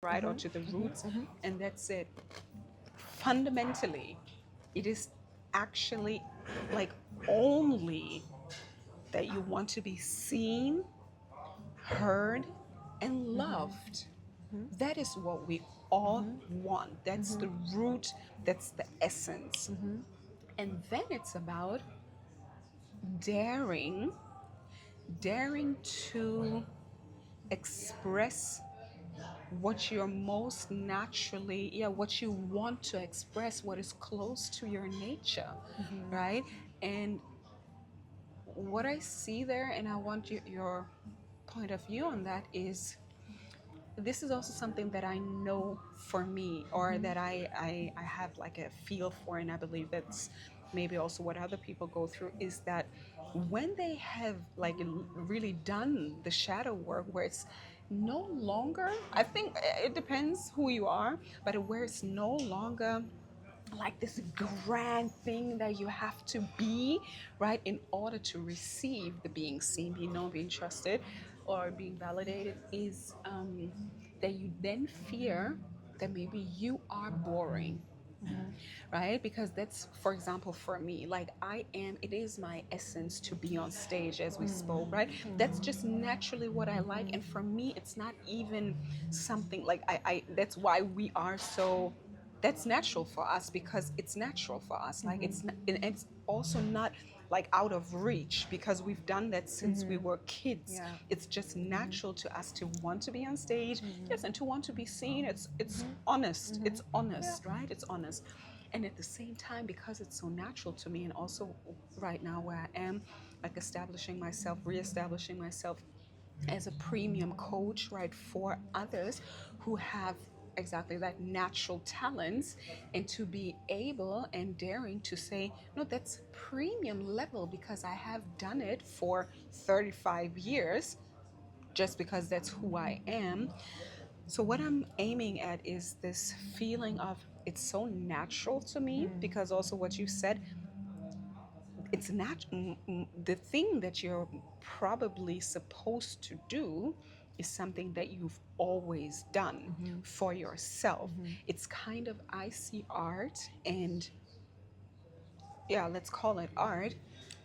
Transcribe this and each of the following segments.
right, or to the roots, and that's it. Fundamentally, it is actually like only that you want to be seen, heard, and loved. That is what we all want. That's the root, that's the essence. And then it's about daring, daring to express what you're most naturally, what you want to express, what is close to your nature, right? And what I see there, and I want your point of view on that, is this is also something that I know for me, or that I have like a feel for, and I believe that's maybe also what other people go through, is that when they have like really done the shadow work, where it's no longer, I think it depends who you are, but where it's no longer like this grand thing that you have to be, right, in order to receive the being seen, being known, being trusted, or being validated, is that you then fear that maybe you are boring, right? Because that's, for example, for me, like it is my essence to be on stage, as we spoke, right? That's just naturally what I like. And for me, it's not even something like that's why we are so, that's natural for us, because it's natural for us. Like it's also not like out of reach, because we've done that since we were kids. Yeah. It's just natural to us to want to be on stage, yes, and to want to be seen. It's honest. It's honest, right? It's honest. And at the same time, because it's so natural to me, and also right now where I am, like establishing myself, reestablishing myself as a premium coach, right, for others who have exactly that natural talents, and to be able and daring to say, no, that's premium level, because I have done it for 35 years, just because that's who I am. So what I'm aiming at is this feeling of, it's so natural to me, because also what you said, it's not the thing that you're probably supposed to do is something that you've always done for yourself. It's kind of, I see art, and yeah, let's call it art.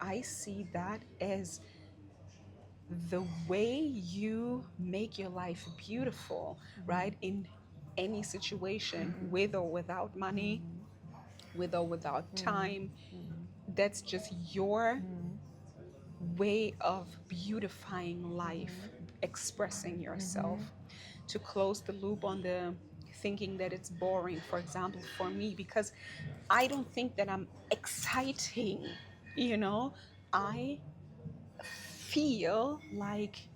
I see that as the way you make your life beautiful, right? In any situation, with or without money, with or without time. That's just your way of beautifying life, expressing yourself. To close the loop on the thinking that it's boring, for example, for me, because I don't think that I'm exciting, you know, I feel like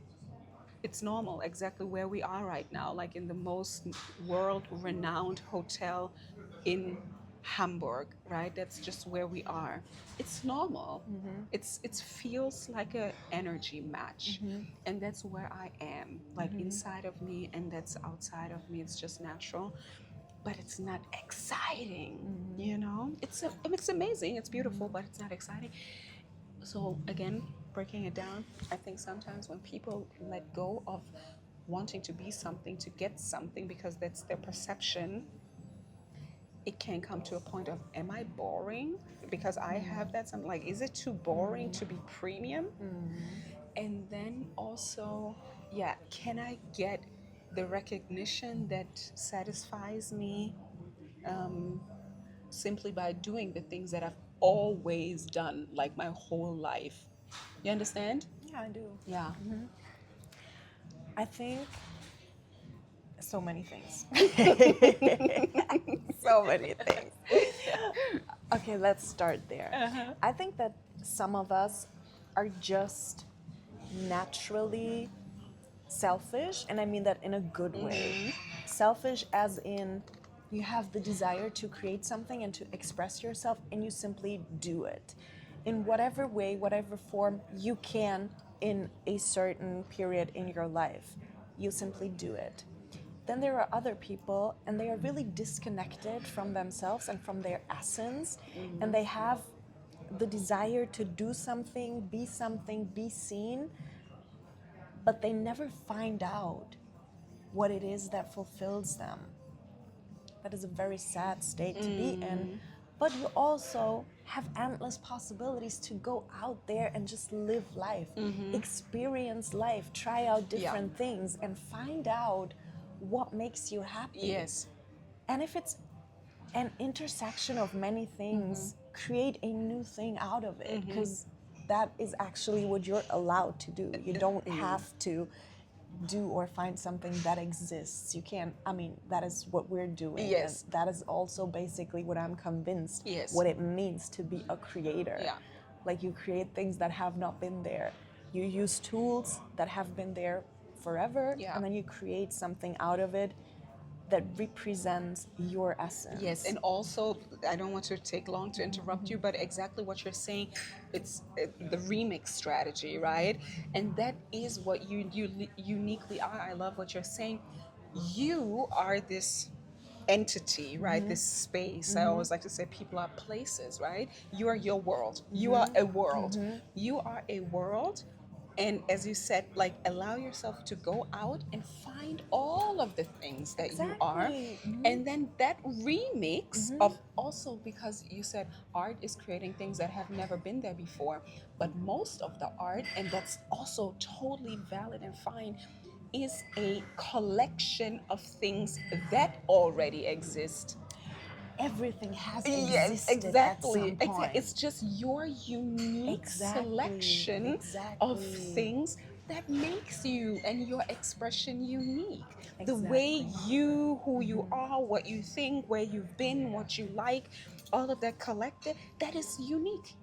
it's normal, exactly where we are right now, like in the most world renowned hotel in Hamburg, right? That's just where we are. It's normal. It feels like a energy match. And that's where I am, like inside of me, and that's outside of me. It's just natural. But it's not exciting, you know? It's amazing, it's beautiful, but it's not exciting. So again, breaking it down, I think sometimes when people let go of wanting to be something to get something, because that's their perception, it can come to a point of, am I boring? Because I have that, something like, is it too boring to be premium? And then also, yeah, can I get the recognition that satisfies me, simply by doing the things that I've always done, like my whole life? You understand? Yeah, I do. Yeah. I think so many things. So many things. Okay, let's start there. I think that some of us are just naturally selfish, and I mean that in a good way. Selfish as in you have the desire to create something and to express yourself, and you simply do it in whatever way, whatever form you can in a certain period in your life. You simply do it. Then there are other people, and they are really disconnected from themselves and from their essence, and they have the desire to do something, be seen, but they never find out what it is that fulfills them. That is a very sad state to be in. But you also have endless possibilities to go out there and just live life, experience life, try out different things, and find out what makes you happy. Yes. And if it's an intersection of many things, create a new thing out of it, because that is actually what you're allowed to do. You don't have to do or find something that exists. You can't, I mean, that is what we're doing. Yes. And that is also basically what I'm convinced Yes. what it means to be a creator. Yeah. Like, you create things that have not been there. You use tools that have been there forever, and then you create something out of it that represents your essence. Yes, and also, I don't want to take long to interrupt you, but exactly what you're saying, it's the remix strategy, right? And that is what you uniquely are. I love what you're saying. You are this entity, right? This space. I always like to say people are places, right? You are your world. You are a world. You are a world. And as you said, like, allow yourself to go out and find all of the things that you are. And then that remix of also, because you said art is creating things that have never been there before, but most of the art, and that's also totally valid and fine, is a collection of things that already exist. Everything has Yes, existed exactly. at some point. It's just your unique selection of things that makes you and your expression unique. The way you, who you are, what you think, where you've been, what you like, all of that collected, that is unique.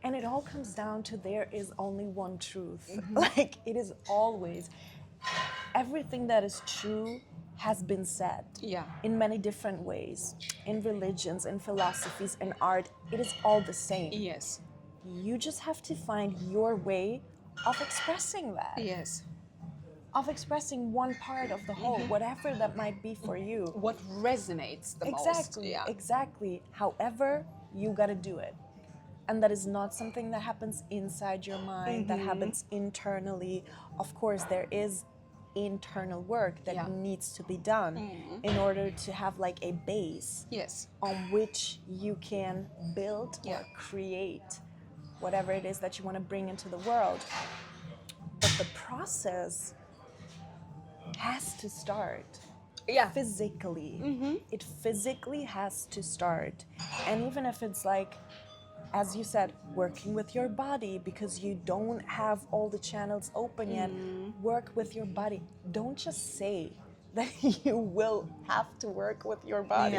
And it all comes down to there is only one truth. Like, it is always, everything that is true has been said in many different ways, in religions, in philosophies, in art. It is all the same. Yes. You just have to find your way of expressing that. Yes. Of expressing one part of the whole, whatever that might be for you. What resonates the most. Exactly, exactly. However, you gotta do it. And that is not something that happens inside your mind, that happens internally. Of course, there is internal work that needs to be done in order to have like a base on which you can build or create whatever it is that you want to bring into the world. But the process has to start physically. It physically has to start. And even if it's like, as you said, working with your body because you don't have all the channels open yet, work with your body. Don't just say that you will have to work with your body.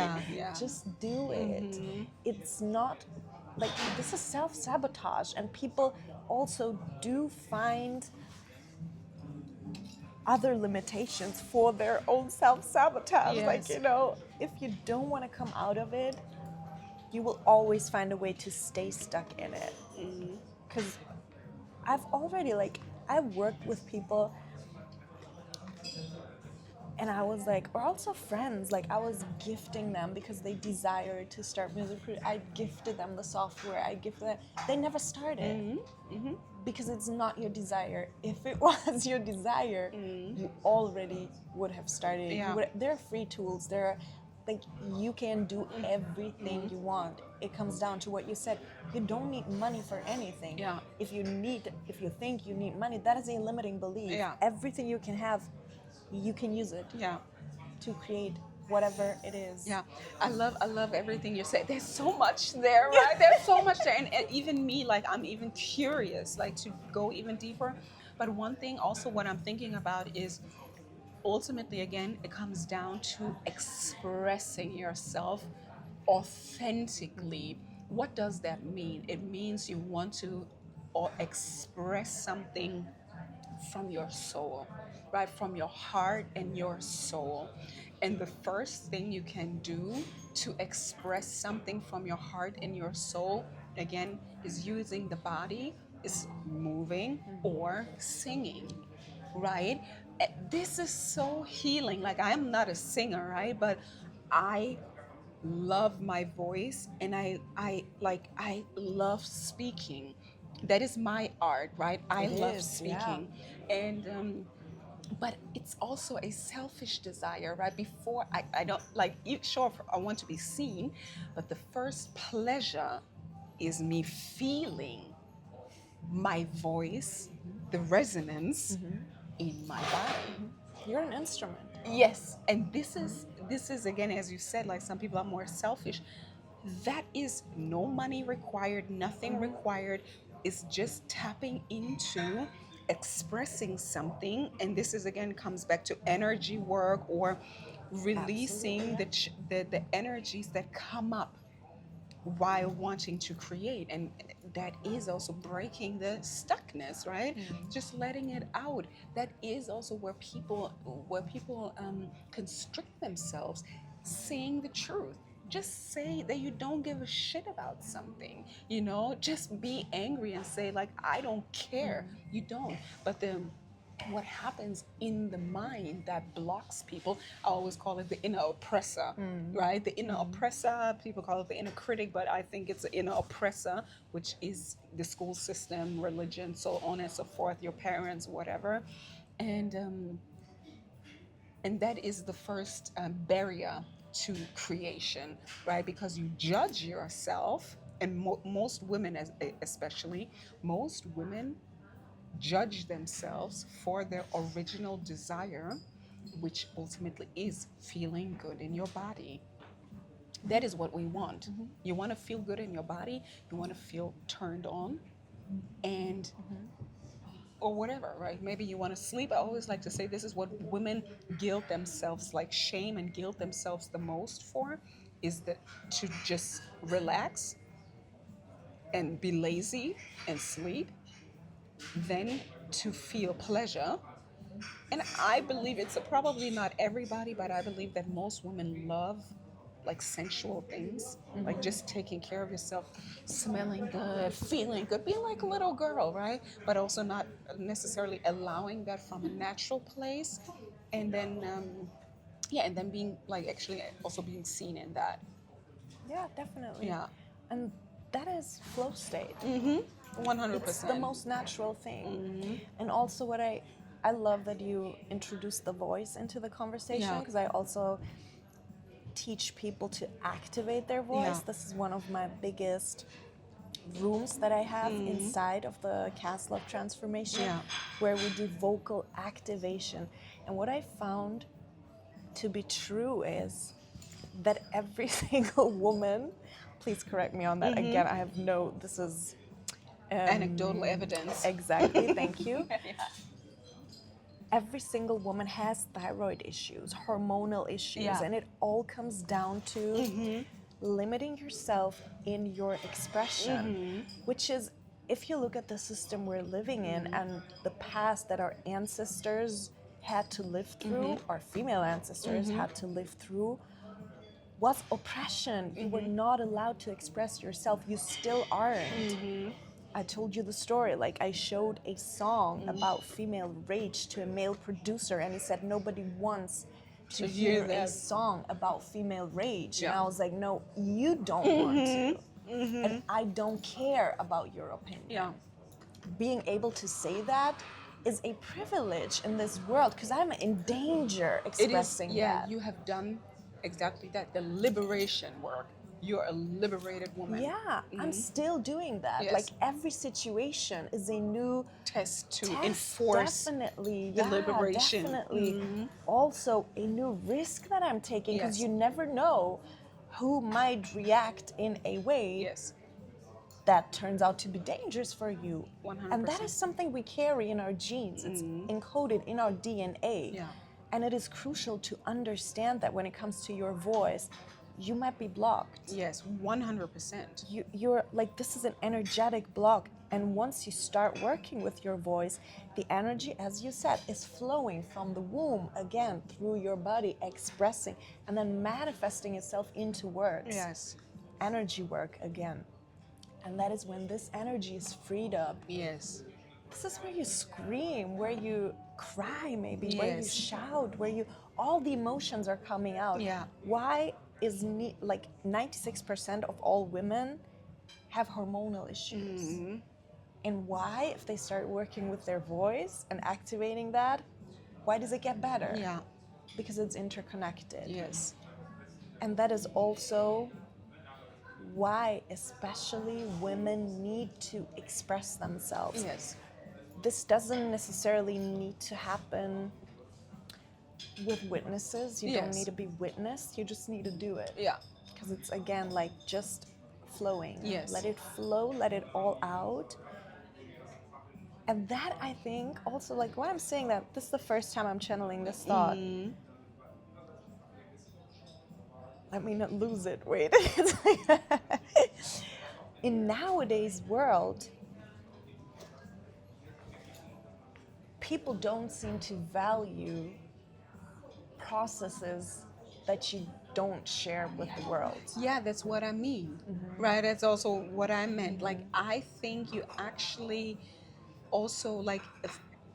Just do it. It's not like, this is self-sabotage, and people also do find other limitations for their own self-sabotage. Like, you know, if you don't want to come out of it, you will always find a way to stay stuck in it. Because I've already, like, I've worked with people and I was like, or also friends, like I was gifting them because they desired to start music. I gifted them the software, I gifted them, they never started. Because it's not your desire. If it was your desire, you already would have started. There are free tools, there are, like, you can do everything you want. It comes down to what you said. You don't need money for anything. If you think you need money, that is a limiting belief. Everything you can have, you can use it to create whatever it is. I love everything you said. There's so much there, right? There's so much there, and even me, like, I'm even curious, like, to go even deeper. But one thing also, what I'm thinking about is, ultimately, again, it comes down to expressing yourself authentically. What does that mean? It means you want to express something from your soul, right? From your heart and your soul. And the first thing you can do to express something from your heart and your soul, again, is using the body, is moving or singing, right? This is so healing. Like, I am not a singer, right? But I love my voice, and I love speaking. That is my art, right? I love speaking. And but it's also a selfish desire, right? Before I don't like, sure, I want to be seen, but the first pleasure is me feeling my voice, the resonance in my body. You're an instrument. Yes, and this is again, as you said, like some people are more selfish. That is no money required, nothing required. It's just tapping into expressing something, and this is again comes back to energy work or releasing the energies that come up while wanting to create, and that is also breaking the stuckness, right? Just letting it out. That is also where people constrict themselves. Saying the truth, just say that you don't give a shit about something, just be angry and say like, I don't care. You don't. But then what happens in the mind that blocks people, I always call it the inner oppressor, right? The inner oppressor, people call it the inner critic, but I think it's the inner oppressor, which is the school system, religion, so on and so forth, your parents, whatever. And that is the first barrier to creation, right? Because you judge yourself, and most women, especially, most women judge themselves for their original desire, which ultimately is feeling good in your body. That is what we want. You want to feel good in your body, you want to feel turned on, and or whatever, right? Maybe you want to sleep. I always like to say this is what women guilt themselves, like shame and guilt themselves the most for, is that to just relax and be lazy and sleep, then to feel pleasure. And I believe it's probably not everybody, but I believe that most women love like sensual things, like just taking care of yourself, smelling good, feeling good, being like a little girl, right? But also not necessarily allowing that from a natural place. And then, and then being like actually also being seen in that. Yeah, definitely. Yeah. And that is flow state. 100%. It's the most natural thing. And also what I love that you introduced the voice into the conversation, Yeah. because I also teach people to activate their voice. Yeah. This is one of my biggest rooms that I have inside of the Castle of Transformation, Yeah. where we do vocal activation. And what I found to be true is that every single woman, please correct me on that, again, I have this is Anecdotal evidence. Exactly, thank you. Every single woman has thyroid issues, hormonal issues, Yeah. and it all comes down to limiting yourself in your expression, which is, if you look at the system we're living in and the past that our ancestors had to live through, our female ancestors had to live through, was oppression. You were not allowed to express yourself. You still aren't. I told you the story, like I showed a song about female rage to a male producer, and he said nobody wants to hear a song about female rage. And I was like, no, you don't want to. And I don't care about your opinion. Yeah. Being able to say that is a privilege in this world, because I'm in danger expressing that. You have done exactly that, the liberation work. You're a liberated woman. Yeah, I'm still doing that. Yes. Like every situation is a new test to enforce definitely, the liberation. Definitely. Also a new risk that I'm taking, because Yes. you never know who might react in a way Yes. that turns out to be dangerous for you. 100%. And that is something we carry in our genes. It's encoded in our DNA. Yeah. And it is crucial to understand that when it comes to your voice, you might be blocked. Yes, 100%. You're like, this is an energetic block. And once you start working with your voice, the energy, as you said, is flowing from the womb again through your body, expressing and then manifesting itself into words. Yes. Energy work again. And that is when this energy is freed up. Yes. This is where you scream, where you cry maybe, where you Yes. shout, where all the emotions are coming out. Yeah. Why is like 96% of all women have hormonal issues? And why, if they start working with their voice and activating that, why does it get better? Yeah. Because it's interconnected. Yes. And that is also why especially women need to express themselves. Yes. This doesn't necessarily need to happen with witnesses. You don't Yes. need to be witnessed. You just need to do it. Yeah. Because it's, again, like just flowing. Yes. Let it flow, let it all out. And that, I think, also, like, when I'm saying that, this is the first time I'm channeling this thought. Let me not lose it. Wait. In nowadays world, people don't seem to value processes that you don't share with the world. Yeah, that's what I mean. Right? That's also what I meant. Like, I think you actually also, like,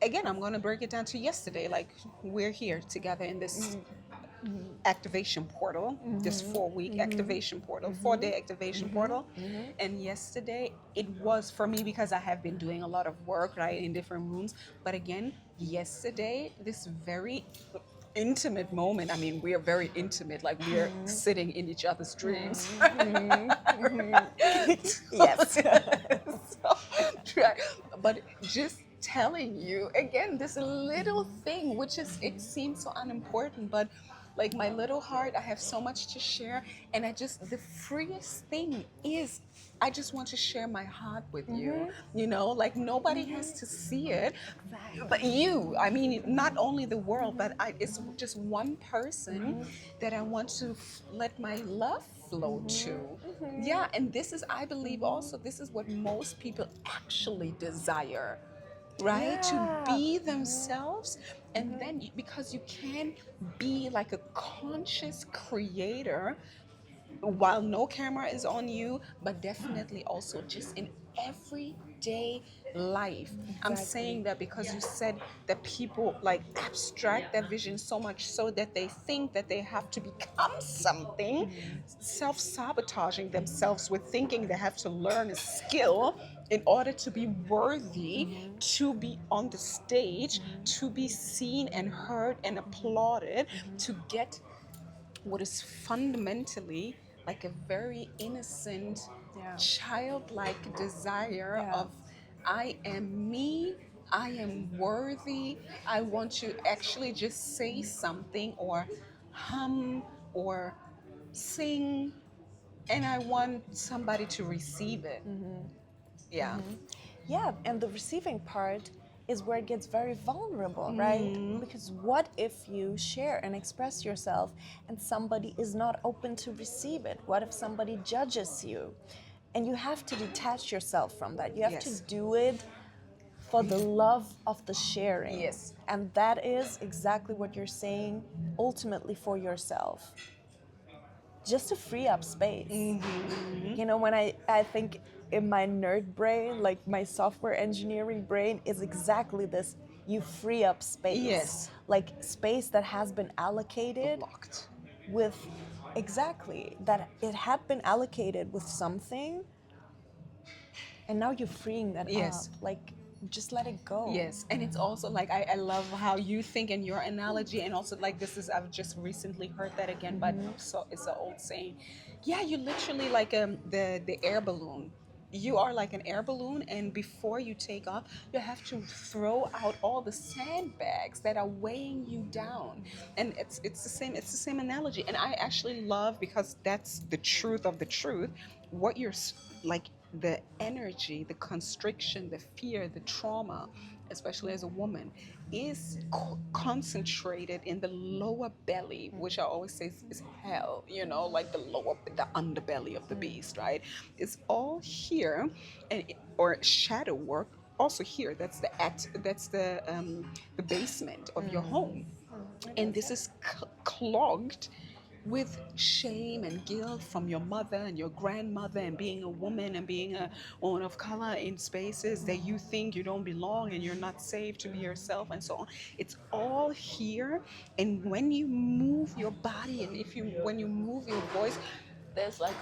again, I'm going to break it down to yesterday. Like, we're here together in this activation portal, this 4-week activation portal, 4-day activation portal. And yesterday it was for me because I have been doing a lot of work, right, in different rooms. But again, yesterday, this very intimate moment. I mean, we are very intimate, like we are sitting in each other's dreams. Yes. But just telling you again this little thing, which is, it seems so unimportant, but like my little heart, I have so much to share, and the freest thing is I just want to share my heart with you. You know, like nobody has to see it, but you. I mean, not only the world, but it's just one person that I want to let my love flow to. Yeah, and this is, I believe, also this is what most people actually desire. Right? Yeah. To be themselves. And then because you can be like a conscious creator while no camera is on you, but definitely also just in everyday life. I'm saying that because you said that people like abstract their vision so much so that they think that they have to become something, self-sabotaging themselves with thinking they have to learn a skill in order to be worthy, to be on the stage, to be seen and heard and applauded, to get what is fundamentally like a very innocent, childlike desire of, I am me, I am worthy, I want to actually just say something or hum or sing, and I want somebody to receive it. Yeah. Yeah, and the receiving part is where it gets very vulnerable, right? Because what if you share and express yourself and somebody is not open to receive it? What if somebody judges you? And you have to detach yourself from that. You have to do it for the love of the sharing. Yes. And that is exactly what you're saying, ultimately for yourself. Just to free up space. You know, when I think in my nerd brain, like my software engineering brain is exactly this. You free up space. Yes. Like space that has been allocated Blocked. with, exactly, that it had been allocated with something, and now you're freeing that Yes. up. Like, just let it go. Yes, and it's also like I love how you think in your analogy, and also like this is, I've just recently heard that again, but so it's an old saying. Yeah, you literally like the air balloon. You are like an air balloon, and before you take off, you have to throw out all the sandbags that are weighing you down. And it's the same analogy. And I actually love, because that's the truth of the truth, what you're like, the energy, the constriction, the fear, the trauma, especially as a woman, is concentrated in the lower belly, which I always say is hell, you know, like the underbelly of the beast, right? It's all here, and or shadow work also here. That's the basement of your home, and this is clogged with shame and guilt from your mother and your grandmother, and being a woman and being a woman of color in spaces that you think you don't belong and you're not safe to be yourself, and so on. It's all here. And when you move your body, and when you move your voice, there's like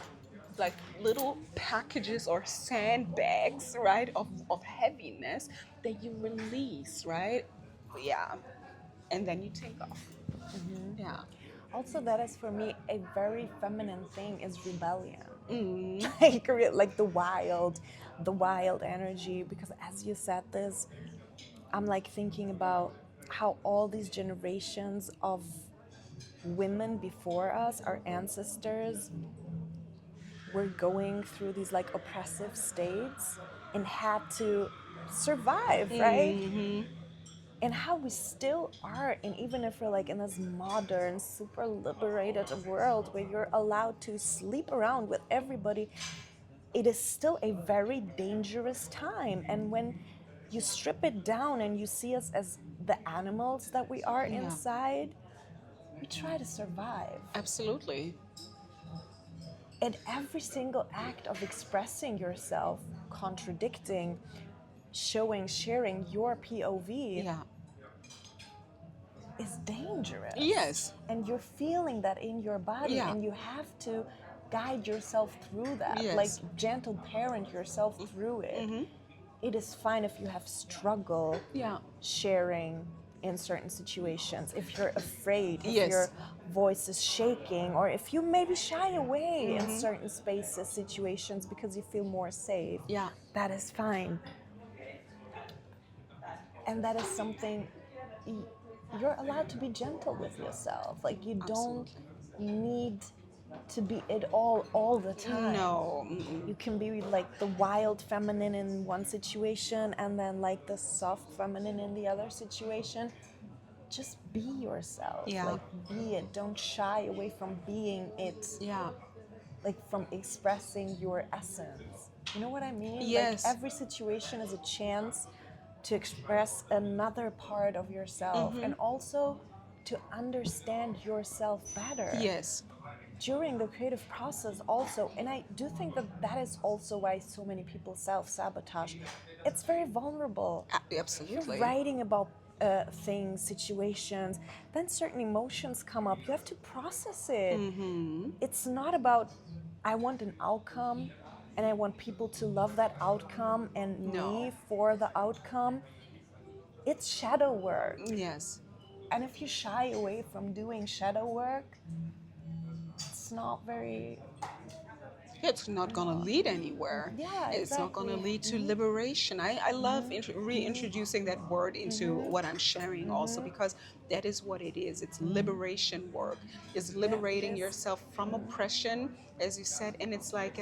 little packages or sandbags, right, of heaviness that you release, right? Yeah. and then you take off. Yeah. Also, that is for me a very feminine thing is rebellion. Mm. Like the wild energy. Because as you said this, I'm like thinking about how all these generations of women before us, our ancestors, were going through these like oppressive states and had to survive, right? Mm-hmm. And how we still are, and even if we're like in this modern, super liberated world where you're allowed to sleep around with everybody, it is still a very dangerous time. And when you strip it down and you see us as the animals that we are Yeah. inside, we try to survive. Absolutely. And every single act of expressing yourself, contradicting, showing, sharing your POV Yeah. is dangerous. Yes. And you're feeling that in your body, Yeah. and you have to guide yourself through that. Yes. Like gentle parent yourself through it. It is fine if you have struggle Yeah. sharing in certain situations, if you're afraid, if Yes. your voice is shaking, or if you maybe shy away in certain spaces, situations, because you feel more safe. Yeah. That is fine. And that is something you're allowed to be gentle with yourself. Like you don't need to be it all the time. No. Mm-mm. You can be like the wild feminine in one situation and then like the soft feminine in the other situation. Just be yourself. Yeah. Like be it. Don't shy away from being it. Yeah. Like from expressing your essence. You know what I mean? Yes. Like every situation is a chance to express another part of yourself and also to understand yourself better. Yes. During the creative process also, and I do think that that is also why so many people self-sabotage. It's very vulnerable. Absolutely. You're writing about things, situations, then certain emotions come up. You have to process it. It's not about, I want an outcome and I want people to love that outcome and me for the outcome. It's shadow work. Yes. And if you shy away from doing shadow work, it's not very... It's not going to lead anywhere. Yeah, It's not going to exactly. lead to liberation. I love reintroducing that word into what I'm sharing also, because that is what it is. It's liberation work. It's liberating yourself from oppression, as you said. And it's like,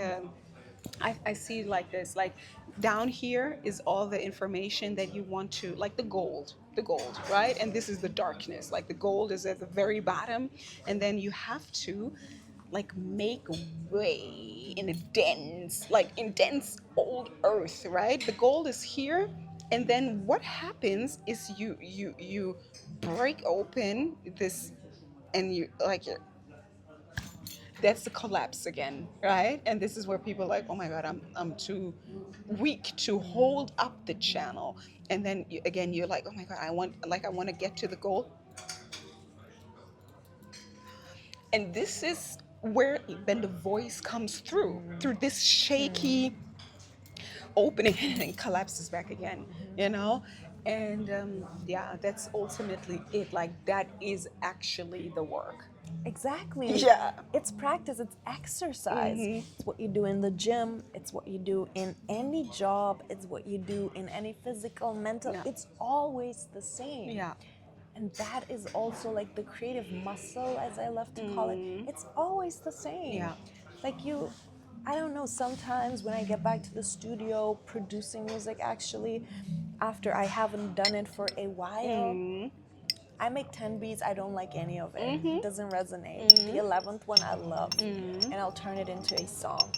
I see it like this, like down here is all the information that you want to, like the gold, right? And this is the darkness. Like the gold is at the very bottom. And then you have to like make way in a dense old earth, right? The gold is here, and then what happens is you break open this, and you like that's the collapse again, right? And this is where people are like, oh my god, I'm too weak to hold up the channel, and then again you're like, oh my god, I want to get to the goal. And this is where then the voice comes through this shaky opening and collapses back again, you know? And yeah, that's ultimately it. Like, that is actually the work. Exactly. Yeah. It's practice, it's exercise. It's what you do in the gym, it's what you do in any job, it's what you do in any physical, mental. Yeah. It's always the same. Yeah. And that is also like the creative muscle, as I love to call it. It's always the same. Yeah. Like I don't know, sometimes when I get back to the studio producing music, actually, after I haven't done it for a while, I make 10 beats, I don't like any of it. It doesn't resonate. The 11th one I love, and I'll turn it into a song.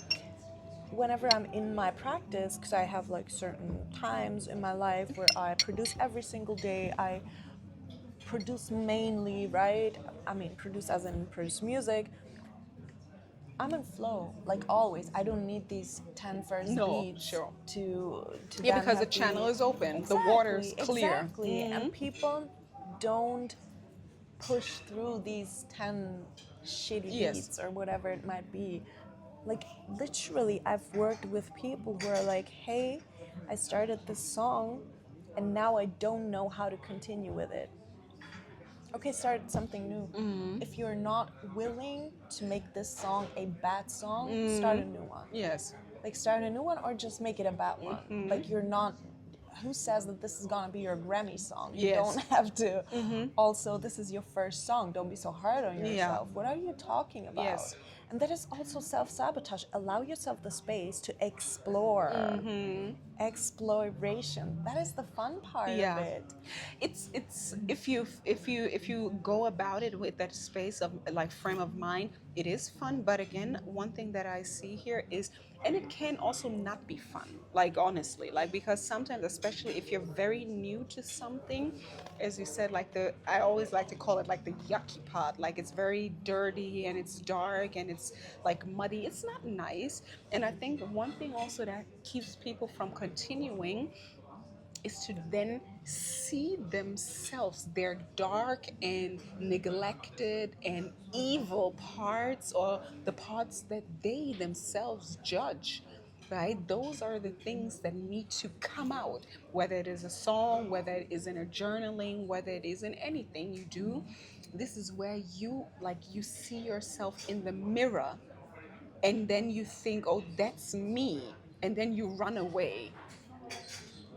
Whenever I'm in my practice, because I have like certain times in my life where I produce every single day, I produce mainly, right? I mean, produce as in produce music. I'm in flow, like always. I don't need these 10 first beats sure. to Yeah, then because the have channel is open, Exactly, the water's clear. Exactly, and people don't push through these 10 shitty beats or whatever it might be. Like, literally, I've worked with people who are like, hey, I started this song, and now I don't know how to continue with it. okay, start something new. If you're not willing to make this song a bad song, start a new one. Yes. Like start a new one or just make it a bad one. Like you're not, who says that this is gonna be your Grammy song? You Yes. don't have to. Also, this is your first song. Don't be so hard on Yeah. yourself. What are you talking about? Yes. And that is also self-sabotage. Allow yourself the space to explore. Exploration. That is the fun part Yeah. of it. It's if you go about it with that space of like frame of mind, it is fun. But again, one thing that I see here is, and it can also not be fun, like honestly, like because sometimes, especially if you're very new to something, as you said, like I always like to call it like the yucky part, like it's very dirty and it's dark and it's like muddy. It's not nice. And I think one thing also that keeps people from continuing is to then see themselves, their dark and neglected and evil parts, or the parts that they themselves judge, right? Those are the things that need to come out, whether it is a song, whether it is in a journaling, whether it is in anything you do. This is where you see yourself in the mirror, and then you think, oh, that's me, and then you run away.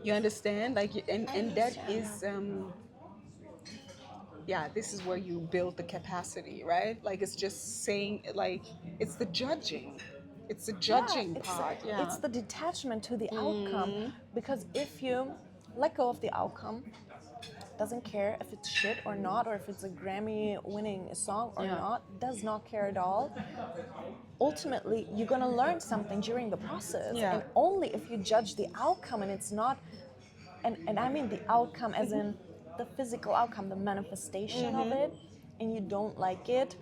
You understand? And that is, yeah, this is where you build the capacity, right? Like it's just saying, like, it's the judging. It's the judging part. Yeah. It's the detachment to the outcome. Because if you let go of the outcome, doesn't care if it's shit or not, or if it's a Grammy winning song or not, does not care at all. Ultimately, you're gonna learn something during the process. Yeah. And only if you judge the outcome and it's not, and I mean the outcome as in the physical outcome, the manifestation of it, and you don't like it,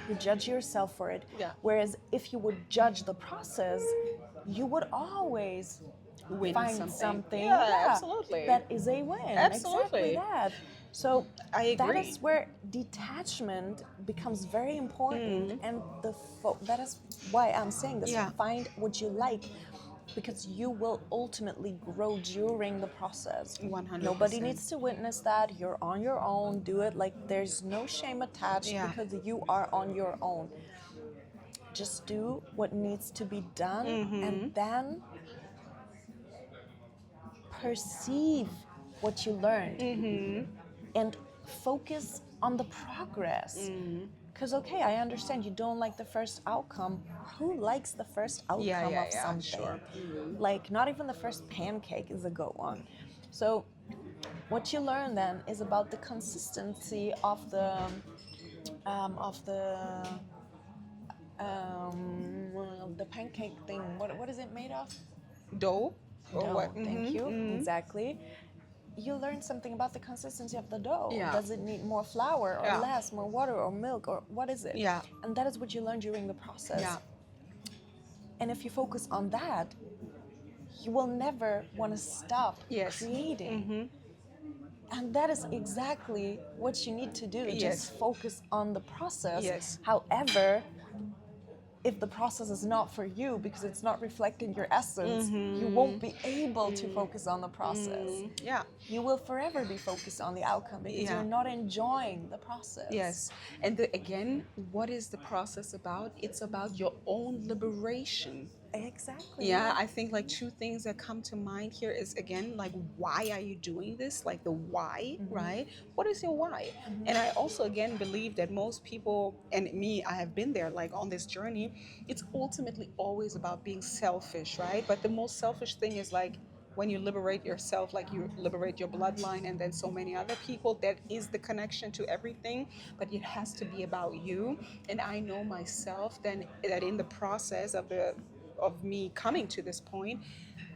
you judge yourself for it. Yeah. Whereas if you would judge the process, you would always Win find something Yeah, absolutely. that is a win. Absolutely. Exactly that. So I that agree. is where detachment becomes very important, and that is why I'm saying this. Yeah. Find what you like, because you will ultimately grow during the process. 100%. Nobody needs to witness that. You're on your own. Do it. Like there's no shame attached, Yeah. because you are on your own. Just do what needs to be done, and then perceive what you learned, and focus on the progress. Because okay, I understand you don't like the first outcome. Who likes the first outcome of something? Sure. Like not even the first pancake is a good one. So what you learn then is about the consistency of the pancake thing. What is it made of? Dough? Or Dough. what? Thank you. Exactly. You learn something about the consistency of the dough. Yeah. Does it need more flour or Yeah. less, more water or milk, or what is it? Yeah. And that is what you learn during the process. Yeah. And if you focus on that, you will never want to stop Yes. creating. And that is exactly what you need to do. Yes. Just focus on the process. Yes. However, if the process is not for you because it's not reflecting your essence, you won't be able to focus on the process. Yeah. You will forever be focused on the outcome because Yeah. you're not enjoying the process. Yes. And again, what is the process about? It's about your own liberation. Exactly. Yeah, I think like two things that come to mind here is, again, like, why are you doing this? Like the why, right? What is your why? And I also, again, believe that most people, and me, I have been there, like on this journey, it's ultimately always about being selfish, right? But the most selfish thing is like, when you liberate yourself, like you liberate your bloodline and then so many other people, that is the connection to everything, but it has to be about you. And I know myself then that in the process of me coming to this point,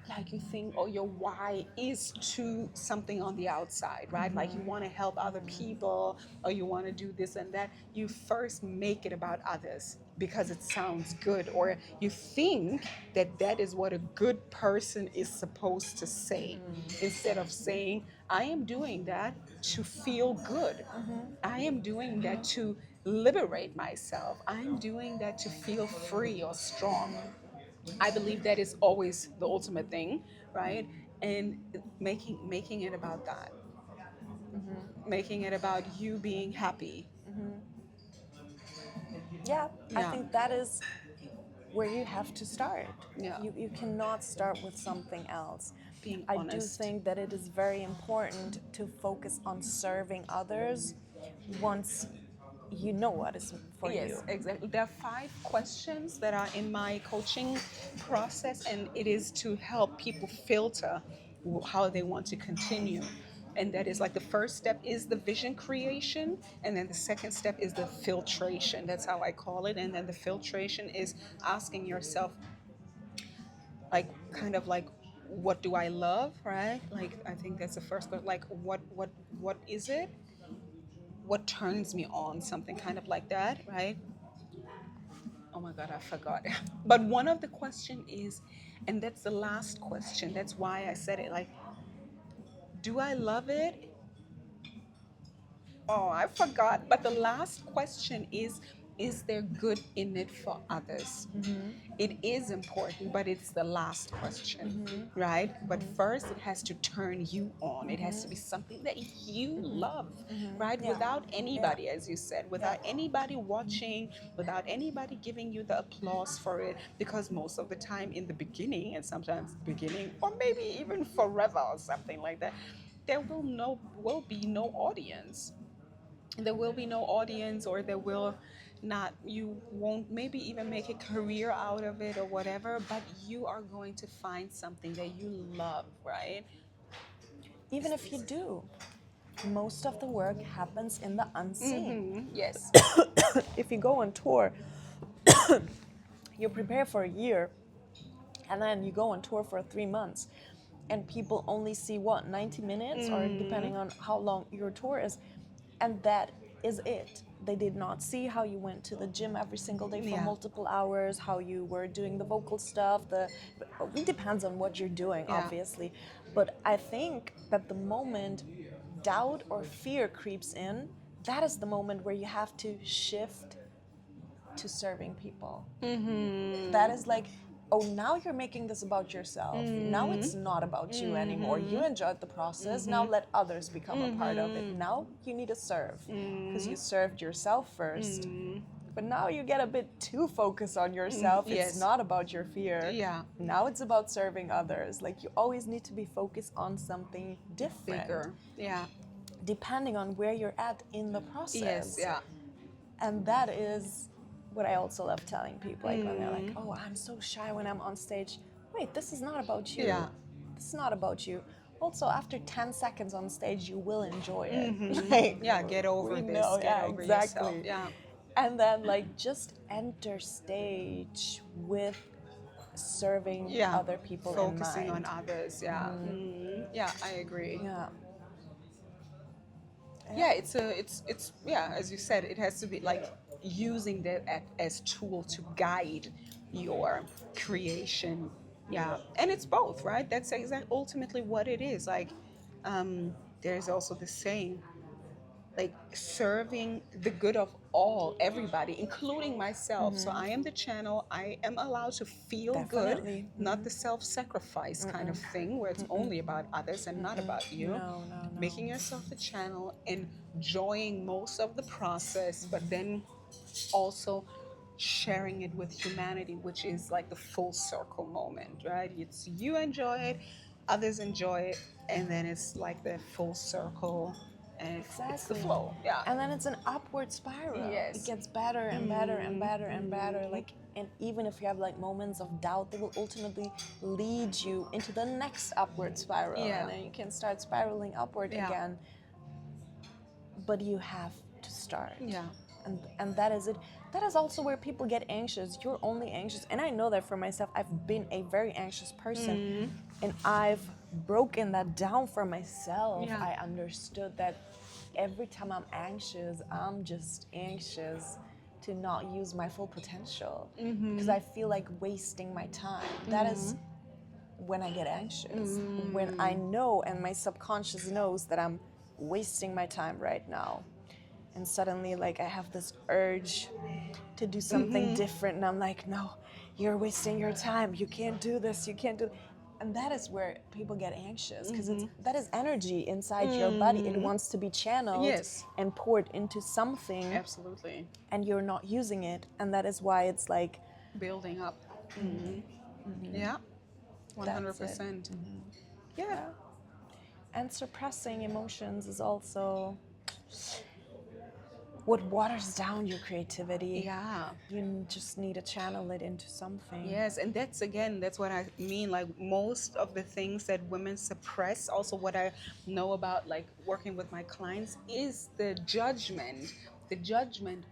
like you think, oh, your why is to something on the outside, right? Like you want to help other people, or you want to do this and that. You first make it about others because it sounds good, or you think that that is what a good person is supposed to say, instead of saying, I am doing that to feel good. I am doing that to liberate myself. I'm doing that to feel free or strong. I believe that is always the ultimate thing, right? And making it about that. making it about you being happy. Yeah, I Yeah. think that is where you have to start. Yeah. You cannot start with something else. Being I do honest. think that it is very important to focus on serving others once you know what is for you. Yes, exactly. There are 5 questions that are in my coaching process, and it is to help people filter how they want to continue. And that is like the first step is the vision creation, and then the second step is the filtration. That's how I call it. And then the filtration is asking yourself, like, kind of like, what do I love, right? Like, I think that's the first, but like, what is it? What turns me on? Something kind of like that, right? Oh my God, I forgot. But one of the question is, and that's the last question. That's why I said it. Like, do I love it? Oh, I forgot. But the last question is there good in it for others? It is important, but it's the last question, right? But first, it has to turn you on. It has to be something that you love, right? Yeah. Without anybody, as you said, without anybody watching, without anybody giving you the applause for it. Because most of the time in the beginning, and sometimes beginning, or maybe even forever or something like that, there will be no audience. There will be no audience, or there will not, you won't maybe even make a career out of it or whatever, but you are going to find something that you love, right? Even if you do, most of the work happens in the unseen. Yes. If you go on tour, you prepare for a year, and then you go on tour for 3 months, and people only see what, 90 minutes, or depending on how long your tour is, and that is it. They did not see how you went to the gym every single day for Yeah. multiple hours, how you were doing the vocal stuff. It depends on what you're doing, Yeah. obviously. But I think that the moment doubt or fear creeps in, that is the moment where you have to shift to serving people. That is like, oh, now you're making this about yourself. Now it's not about you anymore. You enjoyed the process. Now let others become a part of it. Now you need to serve because you served yourself first. But now you get a bit too focused on yourself. Yes. It's not about your fear. Yeah. Now it's about serving others. Like, you always need to be focused on something different. Bigger. Yeah. Depending on where you're at in the process. Yes. Yeah. And that is what I also love telling people. Like, when they're like, oh, I'm so shy when I'm on stage. Wait, this is not about you. Yeah. This is not about you. Also, after 10 seconds on stage, you will enjoy it. Like, Yeah. Get over we this. know, Get yeah, over exactly. yourself. Yeah. And then, like, just enter stage with serving Yeah. other people Focusing in mind. on others. Yeah. Yeah. I agree. Yeah. Yeah, it's yeah, as you said, it has to be like using that as tool to guide your creation. Yeah, and it's both, right? That's ultimately what it is. Like, there's also the saying, like, serving the good of everybody, including myself. So I am the channel. I am allowed to feel Definitely. good, not the self-sacrifice kind of thing where it's only about others and not about you. No. Making yourself the channel, enjoying most of the process, but then also sharing it with humanity, which is like the full circle moment, right? It's you enjoy it, others enjoy it, and then it's like the full circle. And it's the flow, yeah. And then it's an upward spiral. Yes. It gets better and better and better and better. Like, and even if you have like moments of doubt, they will ultimately lead you into the next upward spiral. Yeah. And then you can start spiraling upward again. But you have to start. Yeah. And that is it. That is also where people get anxious. You're only anxious. And I know that for myself, I've been a very anxious person. And I've broken that down for myself. Yeah. I understood that every time I'm anxious, I'm just anxious to not use my full potential. Because I feel like wasting my time. That is when I get anxious. When I know, and my subconscious knows that I'm wasting my time right now. And suddenly, like, I have this urge to do something different. And I'm like, no, you're wasting your time. You can't do this. You can't do. And that is where people get anxious, because that is energy inside your body. It wants to be channeled Yes. and poured into something, Absolutely. and you're not using it. And that is why it's like, Building up. Yeah. 100%. Yeah. yeah. And suppressing emotions is also what waters down your creativity. Yeah. You just need to channel it into something. Yes, and that's what I mean. Like most of the things that women suppress, also what I know about like working with my clients is the judgment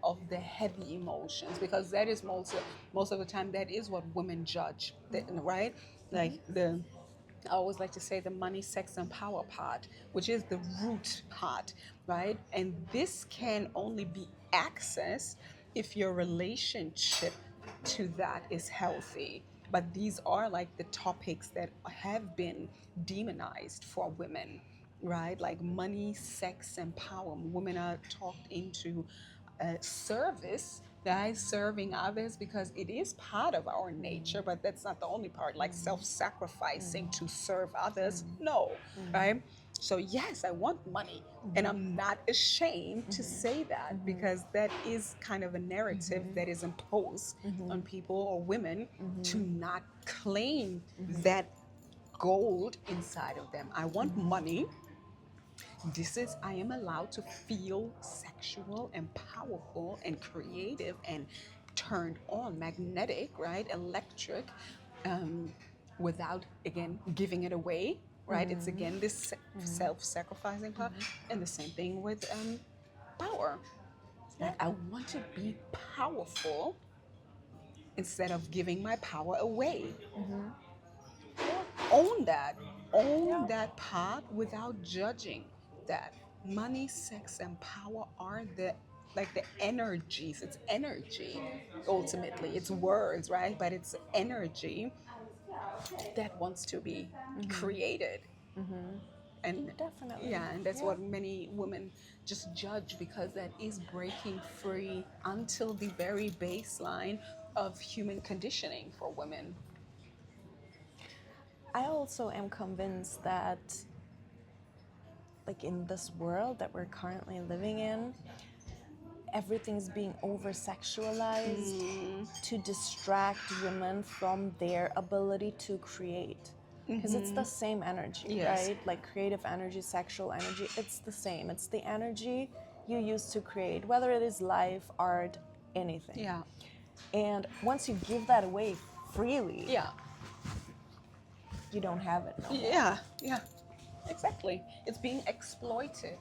of the heavy emotions, because that is most of the time that is what women judge, right? Like I always like to say the money, sex, and power part, which is the root part, right? And this can only be accessed if your relationship to that is healthy. But these are like the topics that have been demonized for women, right? Like money, sex, and power. Women are talked into service, guys, serving others, because it is part of our nature, but that's not the only part, like self-sacrificing to serve others. No, right? So yes, I want money, and I'm not ashamed to say that, because that is kind of a narrative that is imposed on people or women to not claim that gold inside of them. I want money. I am allowed to feel sexual and powerful and creative and turned on, magnetic, right? Electric, without, again, giving it away, right? It's again this self-sacrificing part. And the same thing with power. Like, I want to be powerful instead of giving my power away. Own that. Own that part without judging that. Money, sex, and power are the energies. It's energy ultimately. It's words, right? But it's energy that wants to be created. And Definitely. yeah, and that's what many women just judge, because that is breaking free until the very baseline of human conditioning for women. I also am convinced that, like, in this world that we're currently living in, everything's being over sexualized to distract women from their ability to create. Because it's the same energy, Yes. right? Like creative energy, sexual energy, it's the same. It's the energy you use to create, whether it is life, art, anything. Yeah. And once you give that away freely, Yeah. you don't have it no more. Yeah, exactly. It's being exploited.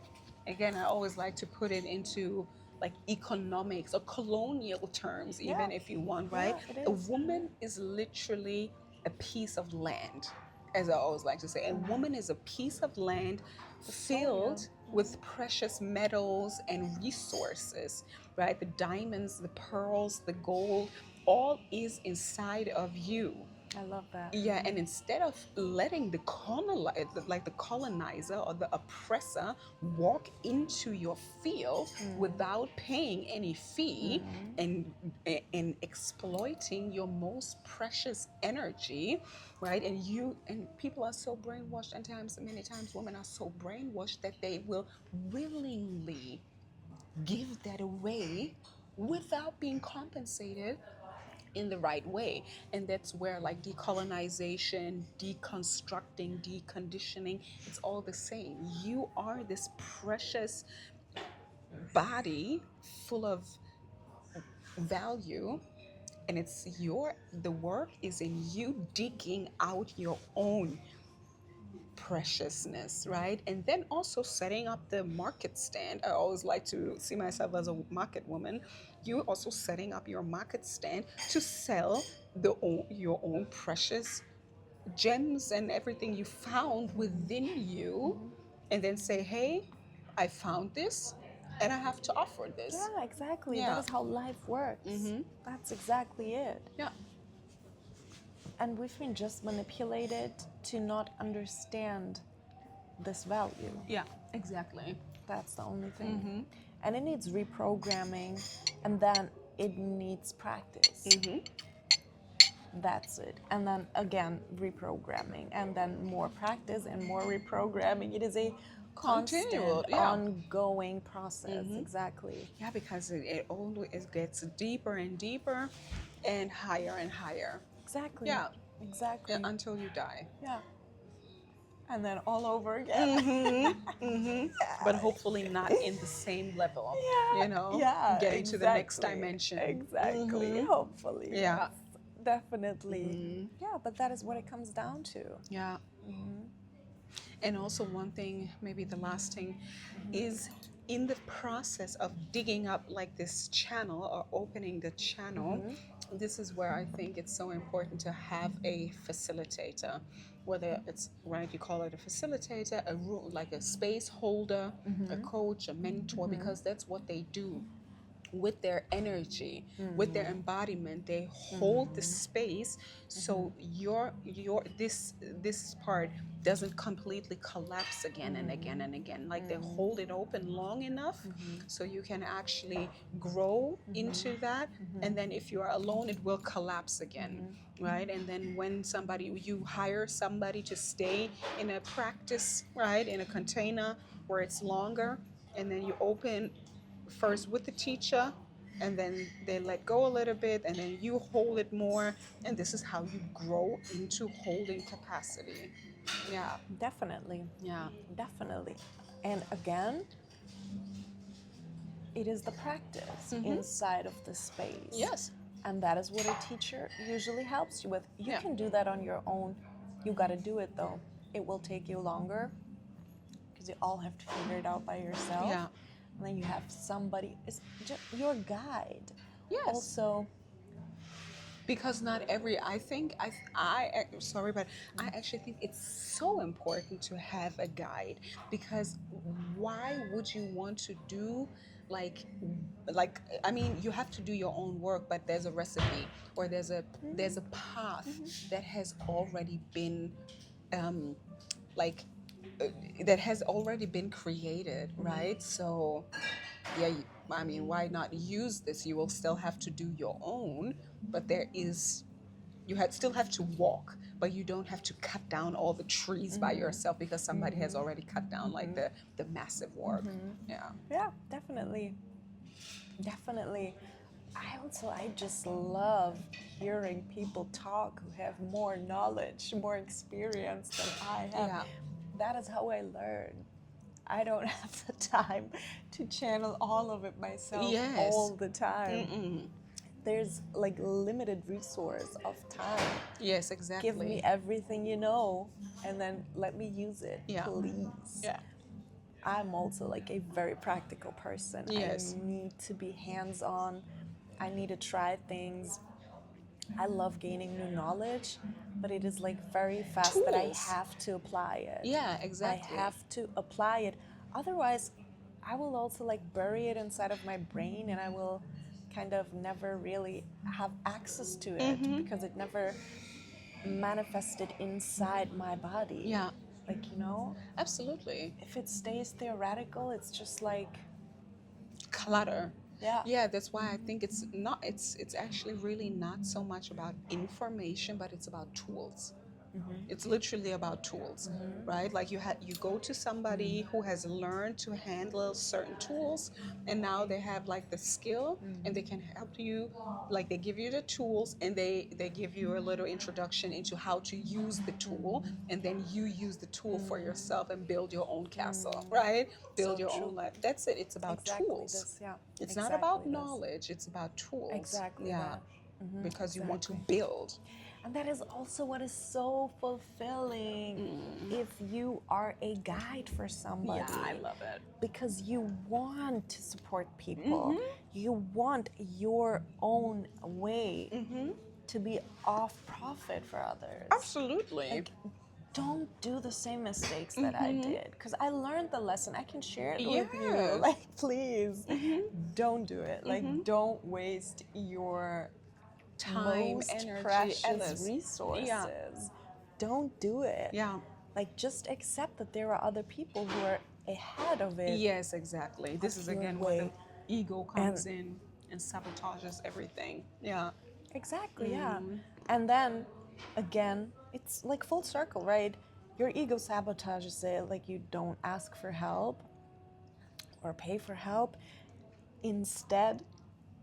Again, I always like to put it into like economics or colonial terms, even if you want, right? Yeah, it A is. woman is literally a piece of land, as I always like to say. A woman is a piece of land filled with precious metals and resources, right? The diamonds, the pearls, the gold, all is inside of you. I love that. Yeah, and instead of letting the colonizer or the oppressor walk into your field without paying any fee and exploiting your most precious energy, right? And people are so brainwashed, and many times women are so brainwashed that they will willingly give that away without being compensated in the right way. And that's where like decolonization, deconstructing, deconditioning, it's all the same. You are this precious body full of value, and the work is in you digging out your own preciousness, right? And then also setting up the market stand. I always like to see myself as a market woman. You also setting up your market stand to sell your own precious gems and everything you found within you, and then say, hey, I found this and I have to offer this. Yeah, exactly. Yeah. That is how life works. That's exactly it. Yeah. And we've been just manipulated to not understand this value. Yeah, exactly. That's the only thing. And it needs reprogramming, and then it needs practice. That's it. And then again, reprogramming, and then more practice and more reprogramming. It is a constant, Continual, yeah. ongoing process. Exactly. Yeah, because it always gets deeper and deeper and higher. Exactly. Yeah, Exactly. until you die. Yeah. And then all over again. But hopefully not in the same level, Yeah. you know, Yeah. getting to the next dimension. Exactly. Hopefully. Yeah. Yes, definitely. Yeah, but that is what it comes down to. Yeah. And also one thing, maybe the last thing, is in the process of digging up like this channel or opening the channel, this is where I think it's so important to have a facilitator, whether it's, right, you call it a facilitator, a room, like a space holder, a coach, a mentor, because that's what they do with their energy, with their embodiment. They hold the space so your this part doesn't completely collapse again and again and again. Like they hold it open long enough so you can actually grow into that, and then if you are alone it will collapse again, right? And then when you hire somebody to stay in a practice, right, in a container where it's longer, and then you open first with the teacher, and then they let go a little bit, and then you hold it more, and this is how you grow into holding capacity. Yeah. Definitely. Yeah. Definitely. And again, it is the practice inside of the space. Yes. And that is what a teacher usually helps you with. You Yeah. can do that on your own. You got to do it though. It will take you longer because you all have to figure it out by yourself. Yeah. And then you have somebody, it's just your guide. Yes. Also, because not every, I think, sorry, but I actually think it's so important to have a guide, because why would you want to do like I mean, you have to do your own work, but there's a recipe, or there's a path that has already been like that has already been created, right? So yeah, I mean, why not use this? You will still have to do your own, but still have to walk, but you don't have to cut down all the trees by yourself, because somebody has already cut down like the massive work. yeah, definitely. Definitely. I just love hearing people talk who have more knowledge, more experience than I have. Yeah. That is how I learn. I don't have the time to channel all of it myself all the time. There's like limited resource of time. Yes, exactly. Give me everything you know, and then let me use it, please. Yeah. I'm also like a very practical person. Yes. I need to be hands-on. I need to try things. I love gaining new knowledge, but it is like very fast that I Tools. have to apply it. Yeah, exactly. I have to apply it. Otherwise, I will also like bury it inside of my brain, and I will kind of never really have access to it because it never manifested inside my body. Yeah. Like, you know? Absolutely. If it stays theoretical, it's just like Clutter. Yeah. Yeah, that's why I think it's actually really not so much about information, but it's about tools. It's literally about tools, right? Like you go to somebody who has learned to handle certain tools, and now they have like the skill, and they can help you. Like they give you the tools, and they give you a little introduction into how to use the tool, and then you use the tool for yourself and build your own castle, right? Build So your true. own life. That's it. It's about tools. This, yeah. It's not about knowledge. It's about tools. Exactly Yeah. that. Because you want to build. And that is also what is so fulfilling if you are a guide for somebody. Yeah, I love it. Because you want to support people. You want your own way to be off profit for others. Absolutely. Like, don't do the same mistakes that I did, because I learned the lesson. I can share it with you. Yes. Like, please, don't do it. Like, don't waste your Time, most energy, precious endless. resources. Yeah. Don't do it. Yeah. Like, just accept that there are other people who are ahead of it. Yes, exactly. This is your again where the way. ego comes in and sabotages everything. Yeah. Exactly, yeah. And then again, it's like full circle, right? Your ego sabotages it, like you don't ask for help or pay for help. Instead,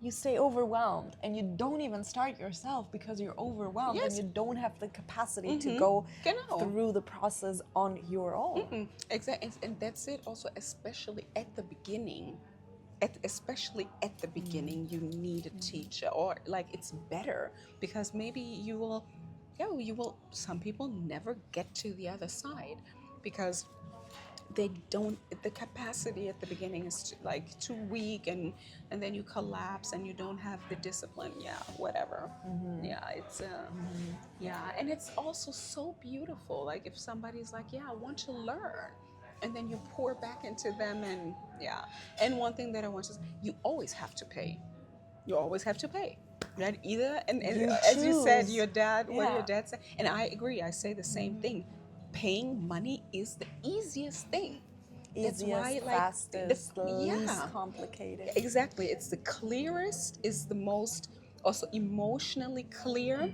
you stay overwhelmed and you don't even start yourself because you're overwhelmed and Yes. you don't have the capacity to go Genau. through the process on your own. Exactly, and that's it. Also, especially at the beginning, especially at the beginning, you need a teacher, or like it's better because maybe you will. Some people never get to the other side because they don't. The capacity at the beginning is too weak, and then you collapse and you don't have the discipline. Yeah, whatever. Yeah, it's yeah, and it's also so beautiful. Like if somebody's like, yeah, I want to learn, and then you pour back into them, and yeah. And one thing that I want to say, you always have to pay. You always have to pay. Right? Either, and You as you said, choose. your dad, what Yeah. your dad said, and I agree. I say the same thing. Paying money is the easiest thing. That's Easiest, why, fastest, yeah, least complicated. exactly. It's the clearest. Is the most also emotionally clear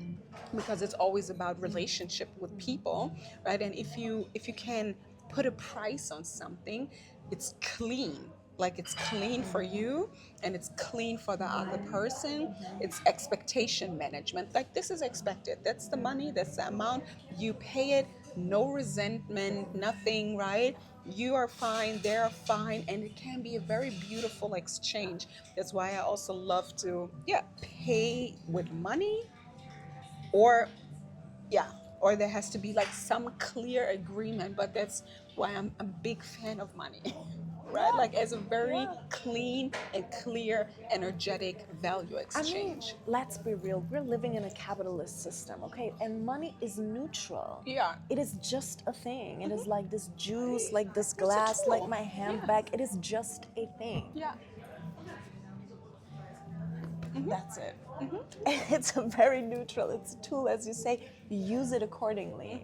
because it's always about relationship with people, right? And if you can put a price on something, it's clean. Like it's clean for you and it's clean for the other person. It's expectation management. Like this is expected. That's the money, that's the amount. You pay it, no resentment, nothing, right? You are fine, they're fine, and it can be a very beautiful exchange. That's why I also love to, yeah, pay with money or yeah, or there has to be like some clear agreement, but that's why I'm a big fan of money. Right? Like as a very clean and clear energetic value I mean, exchange. let's be real. We're living in a capitalist system, okay? And money is neutral. Yeah. It is just a thing. It is like this juice, like this a glass, like tool. my Yeah. handbag. It is just a thing. Yeah. That's it. It's a very neutral. It's a tool, as you say. Use it accordingly.